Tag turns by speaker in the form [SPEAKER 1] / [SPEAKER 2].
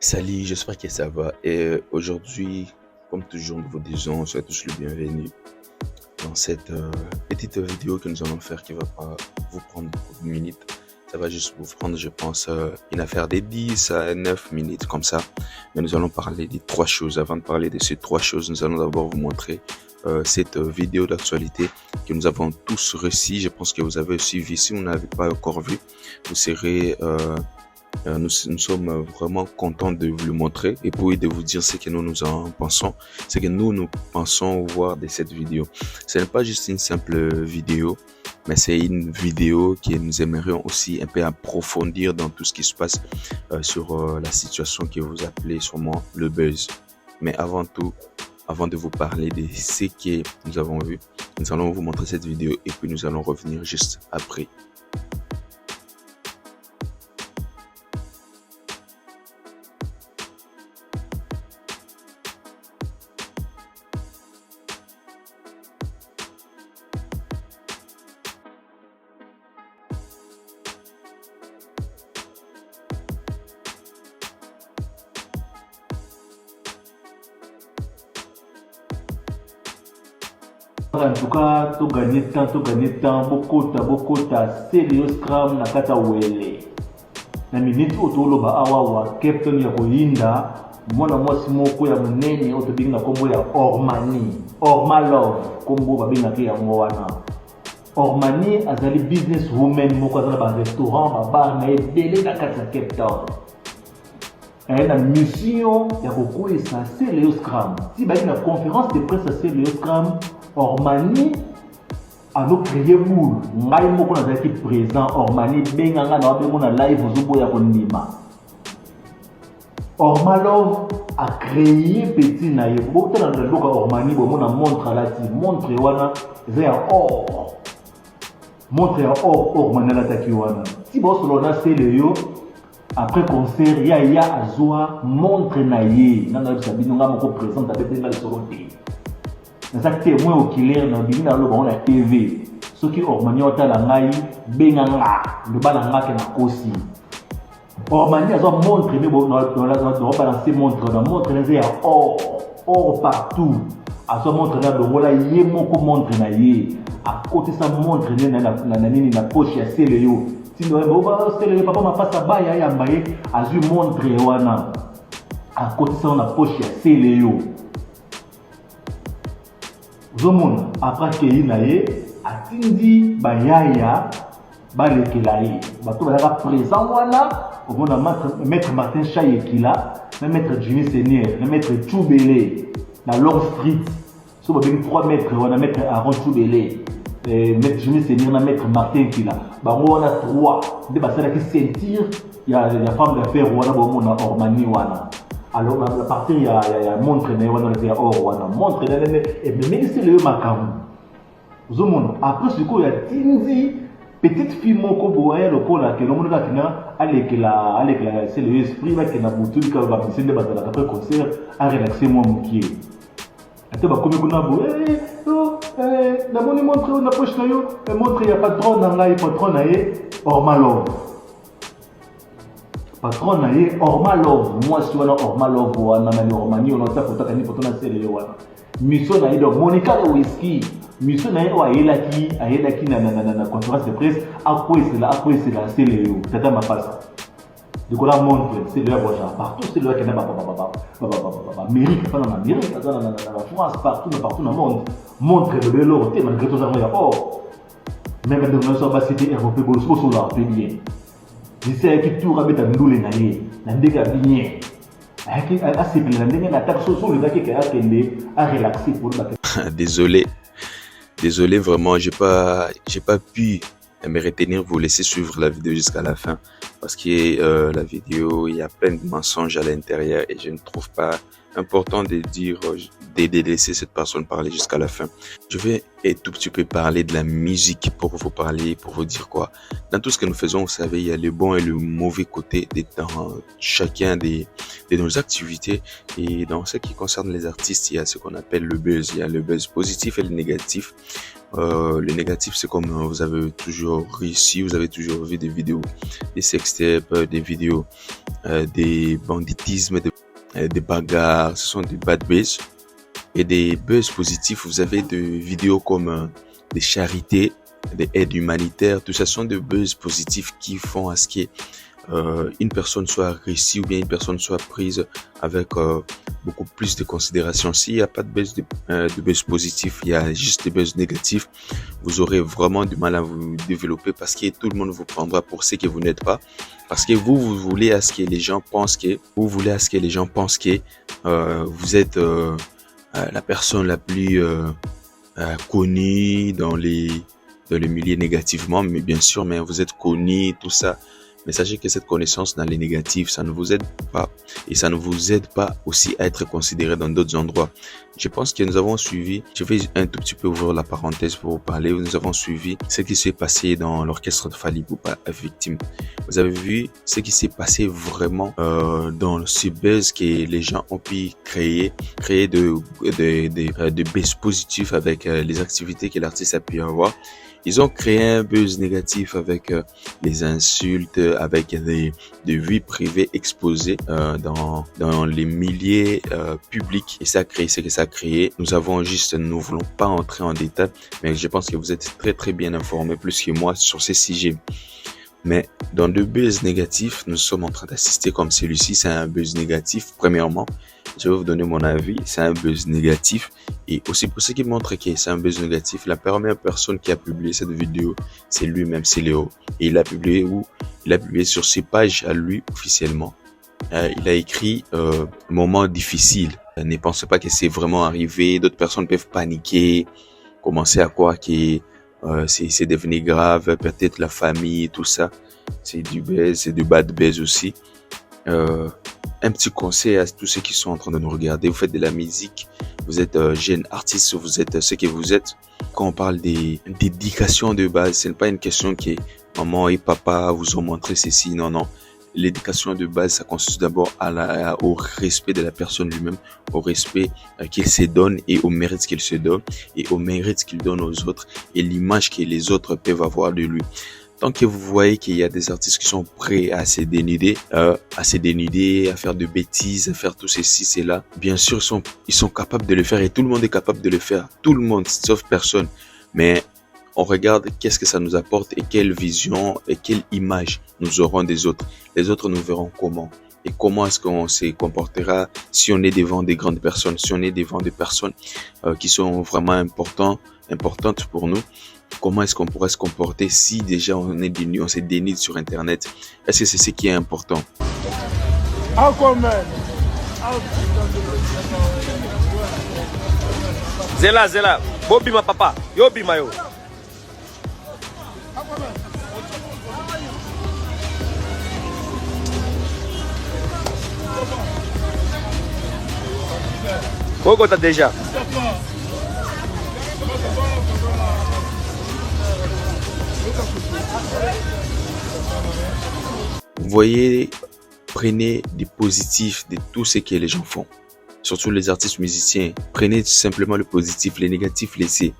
[SPEAKER 1] Salut, j'espère que ça va. Et aujourd'hui, comme toujours, nous vous disons, soyez tous le bienvenu dans cette petite vidéo que nous allons faire qui va pas vous prendre beaucoup de minutes. Ça va juste vous prendre, je pense, une affaire de 10 à 9 minutes comme ça. Mais nous allons parler de trois choses. Avant de parler de ces trois choses, nous allons d'abord vous montrer cette vidéo d'actualité que nous avons tous reçue. Je pense que vous avez aussi vu. Si vous n'avez pas encore vu, vous serez... nous sommes vraiment contents de vous le montrer et puis de vous dire ce que nous en pensons, ce que nous pensons voir de cette vidéo. Ce n'est pas juste une simple vidéo, mais c'est une vidéo que nous aimerions aussi un peu approfondir dans tout ce qui se passe sur la situation que vous appelez sûrement le buzz. Mais avant tout, avant de vous parler de ce que nous avons vu, nous allons vous montrer cette vidéo et puis nous allons revenir juste après.
[SPEAKER 2] En tout cas, tu gagnes temps, beaucoup ta sérieux scrum na kata wele. Na minute otoloba awa captain ya koyinda, mwana mwasi moko ya munene otobinga kombo ya Ormani, Ormalove, kombo babinga ke ya mwana. Ormani azali business woman moko azala ba restaurant, ba bar na ebele na kata Cape Town. Elle a une mission ya kokwesa sérieux scrum. Si ba na conférence de presse à sérieux scrum, Ormani a créé boule. Ngai moko nazalaki présent. Ormani benganga na wabengo na live ozubo ya kondima. Ormalove a créé petit na ye. Bokta na ndoka Ormani bo mona montre lati. Montre wana eza ya or. Montre ya or Ormani lataki wana. Si bo solo na sele yo après concert ya azwa montre na ye. Nanga sabino nga moko présent ta bete na solo te. C'est témoin oculaire dans le monde de la TV. Ce qui Ormani otala ngai benganga le balanga ke na kosi. Ormani azo montre mais dans la balancer montre dans montre les or partout. Azo montre na dongola ye moko montre na ye. À côté ça montre na nini na poche ya sele yo. Sinon ba sele papa ma passa baya ya mbaye azu montre wana. À côté ça on a poche ya sele yo. Zomona après que inaye atindi bayaya balekela ye bato bazaka présent wana omona maître Martin Chayekila na maître Jimmy Senior na maître Choubele na Long Street so babengi 3 maîtres wana maître Aaron Choubele maître Jimmy Senior na maître Martin Kila bango wana 3 nde basalaki sentir ya femme d'affaires wana bomona Ormani wana. Alors, à partir il y a montre il y a or wana montre et même c'est le makam. Zomona après ce coup il y a tindi petite fille moko boya lokola ke lomono kakina alekela c'est le esprit là qui na butu ka ba misende bazala après concert a relaxer moi mokie. Ate ba komi kuna bo na moni montre na poche na yo montre ya patron na ngai patron na ye Ormalove. Patron na ye Ormalove, moi si wana Ormalove wana na Ormani on a photo kani photo na sele wana. Mission na ye donc Monica Lewinsky, mission na ye wa ayelaki na conférence de presse après c'est la sele yo. Tata mapasa. De quoi la montre c'est le voyage partout c'est le qui na Amérique pas en Amérique dans la France partout dans le monde. Montre le l'autre malgré tout ça il y a même dans notre bas c'était européen bon sur là bien. Je sais que tout rabet à nous les naïfs, n'andega bien. Assez bien, n'andega la taxe sur le gars qui a relaxé pour le
[SPEAKER 1] Désolé vraiment, j'ai pas pu me retenir, vous laisser suivre la vidéo jusqu'à la fin parce que la vidéo il y a plein de mensonges à l'intérieur et je ne trouve pas important de dire de laisser cette personne parler jusqu'à la fin. Je vais un tout petit peu parler de la musique pour vous parler, pour vous dire quoi. Dans tout ce que nous faisons, vous savez, il y a le bon et le mauvais côté dans chacun de nos activités. Et dans ce qui concerne les artistes, il y a ce qu'on appelle le buzz. Il y a le buzz positif et le négatif. Le négatif, c'est comme vous avez toujours réussi, vous avez toujours vu des vidéos, des sextapes, des vidéos, des banditismes, des bagarres, ce sont des bad buzz. Et des buzz positifs, vous avez des vidéos comme des charités, des aides humanitaires, tout ça sont des buzz positifs qui font à ce qu'une personne soit réussie ou bien une personne soit prise avec beaucoup plus de considération. S'il n'y a pas de buzz positif, il y a juste des buzz négatifs, vous aurez vraiment du mal à vous développer parce que tout le monde vous prendra pour ce que vous n'êtes pas. Parce que vous voulez à ce que les gens pensent que vous êtes la personne la plus connue dans les milieux négativement, mais bien sûr, mais vous êtes connu, tout ça. Mais sachez que cette connaissance dans les négatifs, ça ne vous aide pas et ça ne vous aide pas aussi à être considéré dans d'autres endroits. Je pense que nous avons suivi, je vais un tout petit peu ouvrir la parenthèse pour vous parler, nous avons suivi ce qui s'est passé dans l'orchestre de Fally Ipupa Victime. Vous avez vu ce qui s'est passé vraiment dans ce buzz que les gens ont pu créer de buzz positifs avec les activités que l'artiste a pu avoir. Ils ont créé un buzz négatif avec les insultes, avec des vies privées exposées dans les milieux publics. Et ça a créé ce que ça a créé. Nous voulons pas entrer en détail, mais je pense que vous êtes très très bien informés, plus que moi, sur ces sujets. Mais dans le buzz négatif, nous sommes en train d'assister comme celui-ci. C'est un buzz négatif. Premièrement, je vais vous donner mon avis. C'est un buzz négatif. Et aussi pour ce qui montre que c'est un buzz négatif, la première personne qui a publié cette vidéo, c'est lui-même, c'est Léo. Et il a publié où? Il a publié sur ses pages à lui officiellement. Il a écrit moment difficile. Ne pensez pas que c'est vraiment arrivé. D'autres personnes peuvent paniquer, commencer à croire que c'est devenu grave, peut-être la famille, tout ça. C'est du buzz, c'est du bad buzz aussi. Un petit conseil à tous ceux qui sont en train de nous regarder. Vous faites de la musique, vous êtes jeune artiste, vous êtes ce que vous êtes. Quand on parle d'éducation de base, ce n'est pas une question que maman et papa vous ont montré ceci, non, non. L'éducation de base, ça consiste d'abord au respect de la personne lui-même, au respect qu'il se donne et au mérite qu'il se donne et au mérite qu'il donne aux autres et l'image que les autres peuvent avoir de lui. Tant que vous voyez qu'il y a des artistes qui sont prêts à se dénuder, à faire de bêtises, à faire tout ceci, cela, bien sûr, ils sont capables de le faire et tout le monde est capable de le faire. Tout le monde, sauf personne. Mais on regarde qu'est-ce que ça nous apporte et quelle vision et quelle image nous aurons des autres. Les autres nous verront comment. Et comment est-ce qu'on se comportera si on est devant des grandes personnes, si on est devant des personnes qui sont vraiment importantes pour nous. Comment est-ce qu'on pourrait se comporter si déjà on se dénide sur Internet? Est-ce que c'est ce qui est important?
[SPEAKER 3] Zela, Bobby ma papa, yo bima yo. Kogo tá déjà.
[SPEAKER 1] Vous voyez, prenez des positifs de tout ce que les gens font. Surtout les artistes musiciens. Prenez simplement le positif, les négatifs, laissez.